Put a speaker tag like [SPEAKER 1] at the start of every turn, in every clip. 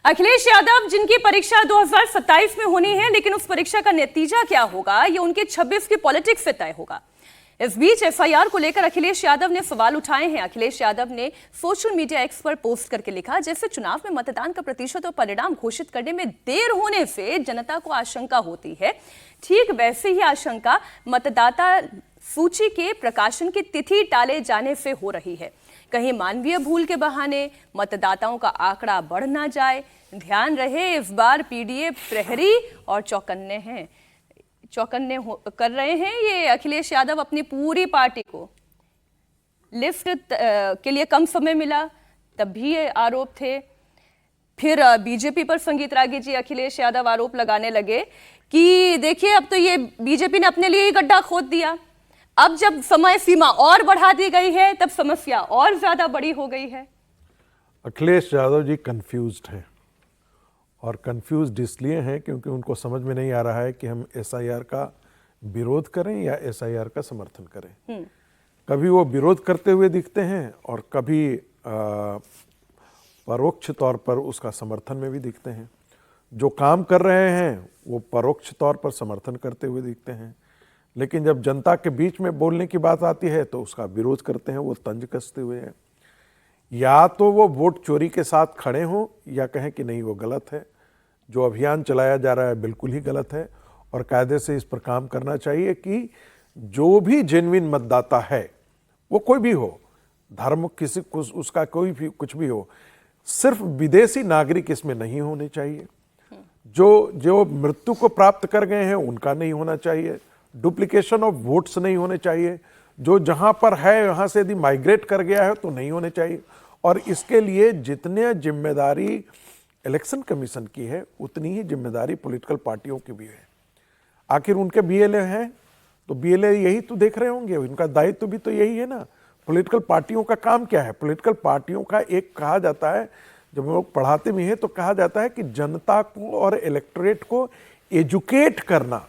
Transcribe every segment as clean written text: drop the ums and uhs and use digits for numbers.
[SPEAKER 1] अखिलेश यादव जिनकी परीक्षा 2027 में होनी है, लेकिन उस परीक्षा का नतीजा क्या होगा ये उनके 26 की पॉलिटिक्स से तय होगा। इस बीच एफआईआर को लेकर अखिलेश यादव ने सवाल उठाए हैं। अखिलेश यादव ने सोशल मीडिया एक्स पर पोस्ट करके लिखा, जैसे चुनाव में मतदान का प्रतिशत और परिणाम घोषित करने में देर होने से जनता को आशंका होती है, ठीक वैसे ही आशंका मतदाता सूची के प्रकाशन की तिथि टाले जाने से हो रही है। कहीं मानवीय भूल के बहाने मतदाताओं का आंकड़ा बढ़ ना जाए। ध्यान रहे, इस बार पीडीए प्रहरी और चौकन्ने कर रहे हैं। ये अखिलेश यादव अपनी पूरी पार्टी को लिफ्ट के लिए कम समय मिला, तब भी ये आरोप थे। फिर बीजेपी पर संगीत रागी जी अखिलेश यादव आरोप लगाने लगे कि देखिए अब तो ये बीजेपी ने अपने लिए ही गड्ढा खोद दिया। अब जब समय सीमा और बढ़ा दी गई है तब समस्या और ज्यादा बड़ी हो गई है।
[SPEAKER 2] अखिलेश यादव जी कंफ्यूज्ड हैं और कंफ्यूज्ड इसलिए हैं क्योंकि उनको समझ में नहीं आ रहा है कि हम एसआईआर का विरोध करें या एसआईआर का समर्थन करें। कभी वो विरोध करते हुए दिखते हैं और कभी परोक्ष तौर पर उसका समर्थन में भी दिखते हैं। जो काम कर रहे हैं वो परोक्ष तौर पर समर्थन करते हुए दिखते हैं, लेकिन जब जनता के बीच में बोलने की बात आती है तो उसका विरोध करते हैं, वो तंज कसते हुए हैं। या तो वो वोट चोरी के साथ खड़े हों या कहें कि नहीं वो गलत है, जो अभियान चलाया जा रहा है बिल्कुल ही गलत है और कायदे से इस पर काम करना चाहिए कि जो भी जेन्युइन मतदाता है, वो कोई भी हो, धर्म किसी उसका कोई भी कुछ भी हो, सिर्फ विदेशी नागरिक इसमें नहीं होने चाहिए। जो मृत्यु को प्राप्त कर गए हैं उनका नहीं होना चाहिए, डुप्लीकेशन ऑफ वोट्स नहीं होने चाहिए, जो जहां पर है वहां से यदि माइग्रेट कर गया है तो नहीं होने चाहिए। और इसके लिए जितने जिम्मेदारी इलेक्शन कमीशन की है उतनी ही जिम्मेदारी पॉलिटिकल पार्टियों की भी है। आखिर उनके बीएलए हैं तो बीएलए यही तो देख रहे होंगे, उनका दायित्व भी तो यही है ना। पॉलिटिकल पार्टियों का काम क्या है? पॉलिटिकल पार्टियों का एक कहा जाता है, जब लोग पढ़ाते भी हैं तो कहा जाता है कि जनता को और इलेक्टोरेट को एजुकेट करना,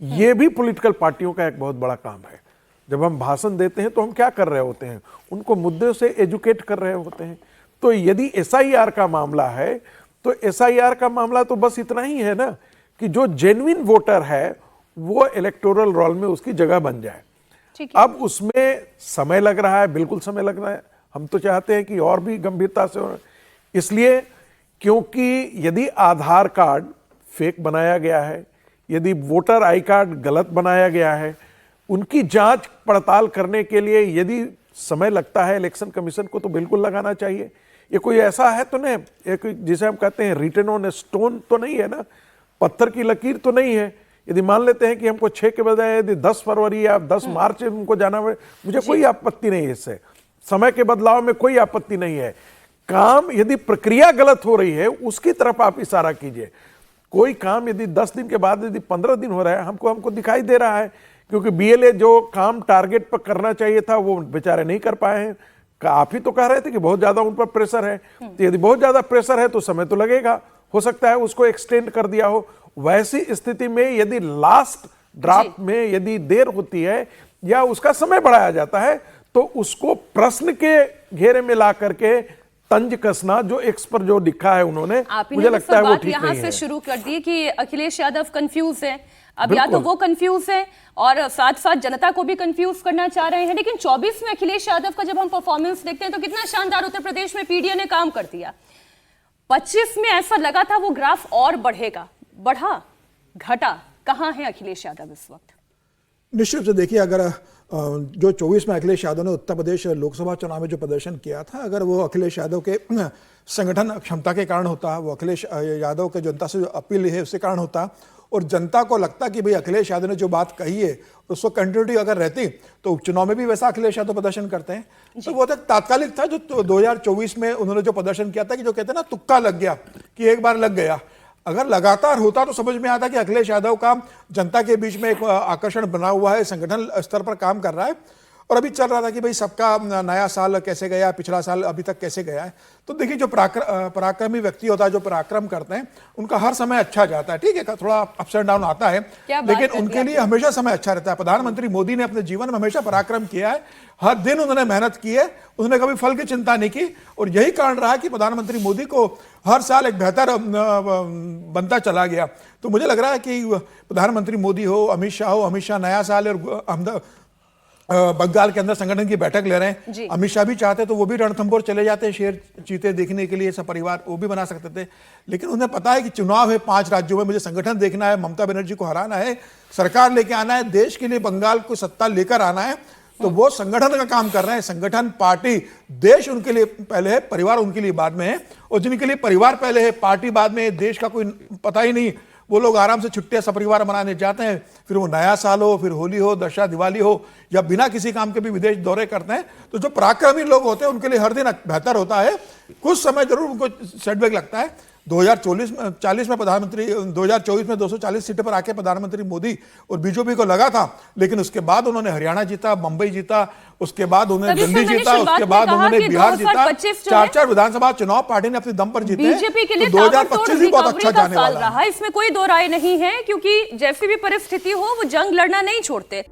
[SPEAKER 2] ये भी पॉलिटिकल पार्टियों का एक बहुत बड़ा काम है। जब हम भाषण देते हैं तो हम क्या कर रहे होते हैं? उनको मुद्दे से एजुकेट कर रहे होते हैं। तो यदि एसआईआर का मामला है तो एसआईआर का मामला तो बस इतना ही है ना कि जो जेन्युइन वोटर है वो इलेक्टोरल रोल में उसकी जगह बन जाए। अब उसमें समय लग रहा है, बिल्कुल समय लग रहा है। हम तो चाहते हैं कि और भी गंभीरता से हो, इसलिए क्योंकि यदि आधार कार्ड फेक बनाया गया है, यदि वोटर आई कार्ड गलत बनाया गया है, उनकी जांच पड़ताल करने के लिए यदि समय लगता है इलेक्शन कमीशन को तो बिल्कुल लगाना चाहिए। ये कोई ऐसा है तो नहीं, एक जिसे हम कहते हैं रिटन ऑन स्टोन तो नहीं है ना, पत्थर की लकीर तो नहीं है। यदि मान लेते हैं कि हमको 6 के बजाय यदि 10 फरवरी या 10 मार्च उनको जाना है, मुझे कोई आपत्ति नहीं है, इससे समय के बदलाव में कोई आपत्ति नहीं है। काम यदि प्रक्रिया गलत हो रही है उसकी तरफ आप इशारा कीजिए। कोई काम यदि 10 दिन के बाद यदि 15 दिन हो रहा है, हमको दिखाई दे रहा है, क्योंकि बीएलए जो काम टारगेट पर करना चाहिए था वो बेचारे नहीं कर पाए हैं। आप ही तो कह रहे थे कि बहुत ज्यादा उन पर प्रेशर है, तो यदि बहुत ज्यादा प्रेशर है तो समय तो लगेगा, हो सकता है उसको एक्सटेंड कर दिया हो। वैसी स्थिति में यदि लास्ट ड्राफ्ट में यदि देर होती है या उसका समय बढ़ाया जाता है तो उसको प्रश्न के घेरे में ला करके तंज कसना, जो एक्स पर जो लिखा है उन्होंने, मुझे लगता है वो ठीक नहीं है।
[SPEAKER 1] यहाँ से शुरू कर दी कि अखिलेश यादव कंफ्यूज है। अब या तो वो कंफ्यूज है और साथ साथ जनता को भी कंफ्यूज करना चाह रहे हैं। लेकिन 24 में अखिलेश यादव का जब हम परफॉर्मेंस देखते हैं तो कितना शानदार उत्तर प्रदेश में पीडीए ने काम कर दिया। 25 में ऐसा लगा था वो ग्राफ और बढ़ेगा, बढ़ा घटा। कहां है अखिलेश यादव इस वक्त?
[SPEAKER 3] निश्चित रूप से देखिए, अगर जो 24 में अखिलेश यादव ने उत्तर प्रदेश लोकसभा चुनाव में जो प्रदर्शन किया था, अगर वो अखिलेश यादव के संगठन क्षमता के कारण होता, वो अखिलेश यादव के जनता से जो अपील है उसके कारण होता, और जनता को लगता कि भाई अखिलेश यादव ने जो बात कही है उसको कंटिन्यूटी अगर रहती तो उपचुनाव में भी वैसा अखिलेश यादव प्रदर्शन करते हैं। तो वो तक तात्कालिक था जो 2024 में उन्होंने जो प्रदर्शन किया था कि जो कहते हैं ना तुक्का लग गया, कि एक बार लग गया। अगर लगातार होता तो समझ में आता कि अखिलेश यादव का जनता के बीच में एक आकर्षण बना हुआ है, संगठन स्तर पर काम कर रहा है। और अभी चल रहा था कि भाई सबका नया साल कैसे गया, पिछला साल अभी तक कैसे गया है। तो देखिए जो पराक्रमी व्यक्ति होता है, जो पराक्रम करते हैं, उनका हर समय अच्छा जाता है। ठीक है, थोड़ा अप्स एंड डाउन आता है, लेकिन उनके लिए हमेशा समय अच्छा रहता है। प्रधानमंत्री मोदी ने अपने जीवन में हमेशा पराक्रम किया है, हर दिन उन्होंने मेहनत की है, उन्होंने कभी फल की चिंता नहीं की। और यही कारण रहा कि प्रधानमंत्री मोदी को हर साल एक बेहतर बनता चला गया। तो मुझे लग रहा है कि प्रधानमंत्री मोदी हो, अमित शाह नया साल और बंगाल के अंदर संगठन की बैठक ले रहे हैं। अमित शाह भी चाहते तो वो भी रणथंभौर चले जाते शेर चीते देखने के लिए, सब परिवार वो भी बना सकते थे। लेकिन उन्हें पता है कि चुनाव है 5 राज्यों में, मुझे संगठन देखना है, ममता बनर्जी को हराना है, सरकार लेके आना है, देश के लिए बंगाल को सत्ता लेकर आना है। तो वो संगठन का काम कर रहे हैं। संगठन, पार्टी, देश उनके लिए पहले है, परिवार उनके लिए बाद में है। और जिनके लिए परिवार पहले है, पार्टी बाद में है, देश का कोई पता ही नहीं, वो लोग आराम से छुट्टियां सपरिवार मनाने जाते हैं। फिर वो नया साल हो, फिर होली हो, दशहरा, दिवाली हो, या बिना किसी काम के भी विदेश दौरे करते हैं। तो जो पराक्रमी लोग होते हैं उनके लिए हर दिन बेहतर होता है। कुछ समय जरूर उनको सेटबैक लगता है। 2040 में प्रधानमंत्री, 2024 में 240 सीटों पर आके प्रधानमंत्री मोदी और बीजेपी को लगा था, लेकिन उसके बाद उन्होंने हरियाणा जीता, मुंबई जीता, उसके बाद उन्होंने दिल्ली जीता, उसके बाद उन्होंने बिहार जीता। 4 विधानसभा चुनाव पार्टी ने अपने दम पर जीते।
[SPEAKER 1] बीजेपी के लिए
[SPEAKER 3] 2025 भी बहुत अच्छा जाने वाला
[SPEAKER 1] रहा, इसमें कोई दो राय नहीं है, क्योंकि जैसी भी परिस्थिति हो वो जंग लड़ना नहीं छोड़ते।